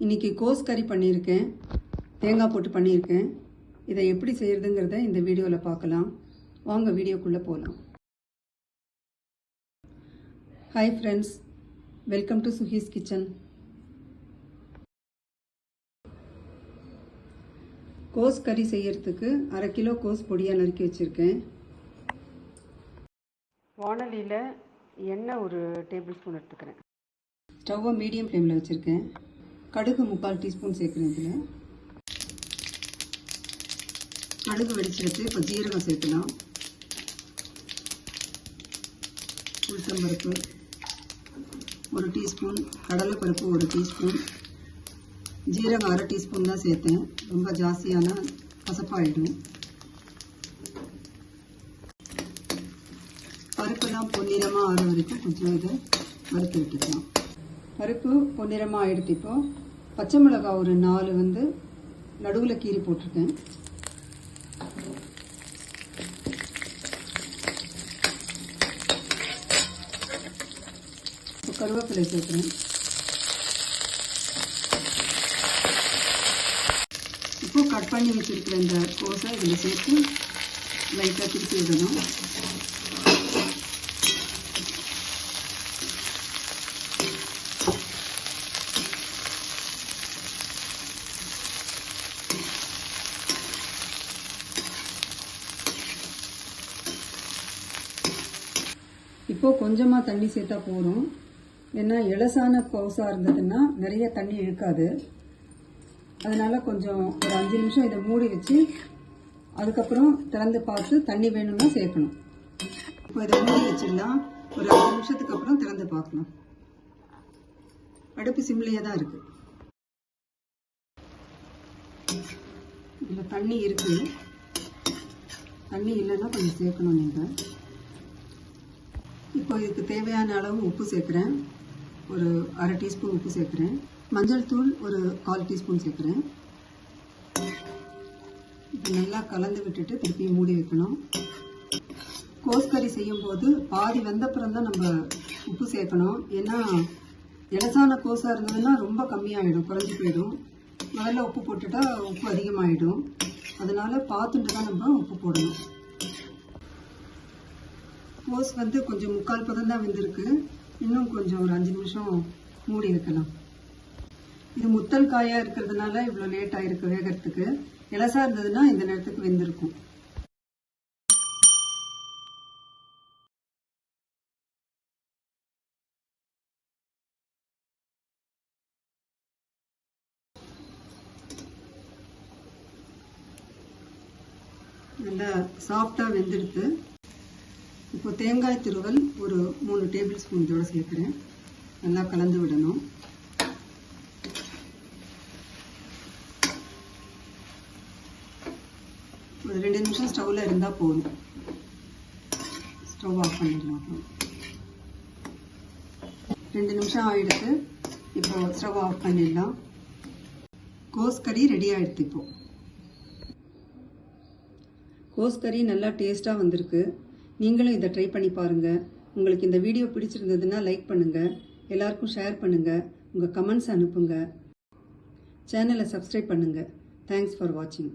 இன்றைக்கி கோஸ் கறி பண்ணியிருக்கேன், தேங்காய் போட்டு பண்ணியிருக்கேன். இதை எப்படி செய்கிறதுங்கிறத இந்த வீடியோவில் பார்க்கலாம். வாங்க வீடியோக்குள்ளே போகலாம். Hi friends, welcome to Suhi's kitchen. கோஸ் கறி செய்யறதுக்கு 1/2 கிலோ கோஸ் பொடியாக நறுக்கி வச்சுருக்கேன். வாணலியில் எண்ணெய் 1 டேபிள் ஸ்பூன் எடுத்துக்கிறேன். ஸ்டவ்வை மீடியம் ஃப்ளேமில் வச்சுருக்கேன். கடுகு 3/4 டீஸ்பூன் சேர்க்குறேன். இதில் கடுகு வெடிச்சிருச்சு. இப்போ ஜீரகம் சேர்க்கலாம். உளுத்தம்பருப்பு 1 டீஸ்பூன், கடலைப்பருப்பு 1 டீஸ்பூன், ஜீரகம் 1/2 டீஸ்பூன் தான் சேர்த்தேன். ரொம்ப ஜாஸ்தியான கசப்பாயிடும். பருப்பெல்லாம் பொன்னிறமாக ஆற வரைக்கும் கொஞ்சம் இதை வறுத்து விட்டுக்கலாம். பருப்பு பொன்னிறமாக ஆகிடுத்து. இப்போ பச்சை மிளகாய் 4 நடுவில் கீறி போட்டிருக்கேன். இப்போ கருவேப்பிலை சேர்க்குறேன். இப்போ கட் பண்ணி வச்சுருக்கிற இந்த கோஸை இதில் சேர்த்து லைட்டாக திருப்பி விடணும். இப்போது கொஞ்சமாக தண்ணி சேர்த்தா போதும். ஏன்னா இலசான கோஸாக இருந்ததுன்னா நிறைய தண்ணி இழுக்காது. அதனால கொஞ்சம் ஒரு 5 நிமிஷம் இதை மூடி வச்சு அதுக்கப்புறம் திறந்து பார்த்து தண்ணி வேணும்னா சேர்க்கணும். இப்போ இதை மூடி வச்சிடலாம். ஒரு 5 நிமிஷத்துக்கு அப்புறம் திறந்து பார்க்கலாம். அடுப்பு சிம்லேயே தான் இருக்கு. இதில் தண்ணி இருக்கு. தண்ணி இல்லைன்னா கொஞ்சம் சேர்க்கணும் நீங்கள். இப்போ இதுக்கு தேவையான அளவு உப்பு சேர்க்குறேன். ஒரு 1/2 டீஸ்பூன் உப்பு சேர்க்குறேன். மஞ்சள் தூள் ஒரு 1/4 டீஸ்பூன் சேர்க்குறேன். இப்போ நல்லா கலந்து விட்டுட்டு திருப்பி மூடி வைக்கணும். கோஸ் கறி செய்யும்போது பாதி வெந்தப்புறம் தான் நம்ம உப்பு சேர்க்கணும். ஏன்னா இலசான கோஸாக இருந்ததுன்னா ரொம்ப கம்மியாகிடும், குறைஞ்சி போயிடும். முதல்ல உப்பு போட்டுட்டா உப்பு அதிகமாகிடும். அதனால பார்த்துட்டு தான் நம்ம உப்பு போடணும். கோஸ் கொஞ்சம் 3/4 பதம் தான் வெந்திருக்கு. இன்னும் கொஞ்சம் ஒரு 5 நிமிஷம் மூடி வைக்கலாம். இது முத்தல் காயாக இருக்கிறதுனால இவ்வளோ லேட் ஆகிருக்கு வேகிறதுக்கு. இலசா இருந்ததுன்னா இந்த நேரத்துக்கு வெந்திருக்கும். நல்லா சாஃப்டாக வெந்திருக்கு. இப்போ தேங்காய் துருவல் ஒரு 3 டேபிள் ஸ்பூன் இதோட சேர்க்குறேன். நல்லா கலந்து விடணும். ஒரு 2 நிமிஷம் ஸ்டவ்வில் இருந்தால் போதும். ஸ்டவ் ஆஃப் பண்ணிடலாம். அப்புறம் 2 நிமிஷம் ஆகிடுது. இப்போ ஸ்டவ் ஆஃப் பண்ணிடலாம். கோஸ் கறி ரெடி ஆகிடுது. இப்போ கோஸ் கறி நல்லா டேஸ்ட்டாக வந்திருக்கு. நீங்களும் இதை ட்ரை பண்ணி பாருங்கள். உங்களுக்கு இந்த வீடியோ பிடிச்சிருந்ததுன்னா லைக் பண்ணுங்கள், எல்லாருக்கும் ஷேர் பண்ணுங்கள், உங்கள் கமெண்ட்ஸ் அனுப்புங்க, சேனலை சப்ஸ்கிரைப் பண்ணுங்கள். தேங்க்ஸ் ஃபார் வாட்சிங்.